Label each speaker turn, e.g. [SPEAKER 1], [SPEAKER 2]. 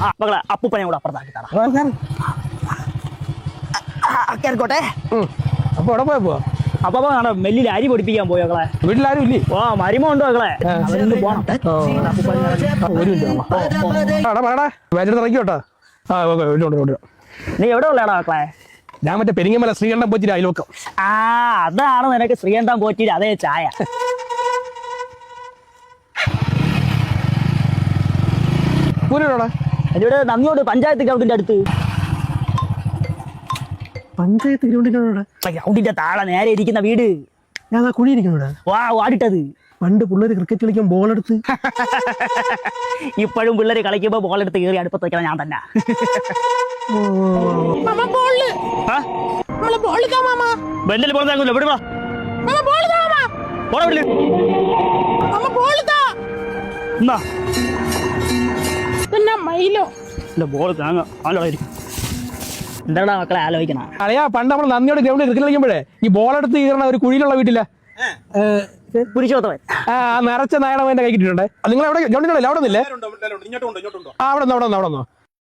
[SPEAKER 1] മകളെ അപ്പൂപ്പനെ കൂടെ അപ്പുറത്താക്കി തരാം. കേറിക്കോട്ടെ.
[SPEAKER 2] അപ്പൊ എവിടെ പോയപ്പോ?
[SPEAKER 1] അപ്പൊ മെല്ലിൽ അരി പൊടിപ്പിക്കാൻ പോയി മകളെ.
[SPEAKER 2] വീട്ടിലാരും ഇല്ലേ?
[SPEAKER 1] ഓ മരുമ ഉണ്ടോ മകളെ? പോണം.
[SPEAKER 2] ഇറക്കിയോട്ടാ.
[SPEAKER 1] നീ എവിടെ ഉള്ളടാ മക്കളെ?
[SPEAKER 2] ഞാൻ മറ്റേ പെരിങ്ങമല ശ്രീകണ്ഠം പോച്ചിട്ട് അയൽവക്കം.
[SPEAKER 1] അതാണ് നിനക്ക് ശ്രീകണ്ഠം പോറ്റിട്ട് അതേ ചായ. അതിവിടെ നന്ദിയോട് പഞ്ചായത്ത് ഗ്രൗണ്ടിന്റെ അടുത്ത്.
[SPEAKER 2] പഞ്ചായത്ത്
[SPEAKER 1] ഗ്രൗണ്ടിന്റെ താഴെ നേരെ ഇരിക്കുന്ന വീട്.
[SPEAKER 2] ഞാൻ ആ കുഴി ഇരിക്കുന്നു.
[SPEAKER 1] വാ വാടിട്ടത്.
[SPEAKER 2] പണ്ട് പിള്ളേര് ക്രിക്കറ്റ് കളിക്കാൻ ബോൾ എടുത്ത്.
[SPEAKER 1] ഇപ്പോഴും പിള്ളേര് കളിക്കുമ്പോ ബോൾ എടുത്ത് കയറി അടുപ്പത്ത് വെക്കണം ഞാൻ തന്നെ. എന്താടാ മക്കളെ ആലോചിക്കണ?
[SPEAKER 2] അറിയാ പണ്ട് നമ്മൾ നന്ദിയോട് ഗ്രൗണ്ടിൽ ക്രിക്കറ്റ് കളിക്കുമ്പോഴേ ഈ ബോൾ എടുത്ത് കീറണ ഒരു കുഴിയിലുള്ള വീട്ടില്ല
[SPEAKER 1] പുരുഷോത്തമൻ
[SPEAKER 2] നിറച്ച നായണ എന്റെ കൈ കിട്ടിയിട്ടുണ്ട്. നിങ്ങൾ എവിടെ ഗ്രൗണ്ടിലുള്ള അവിടെ നിന്നില്ലേ? അവിടെ അവിടെ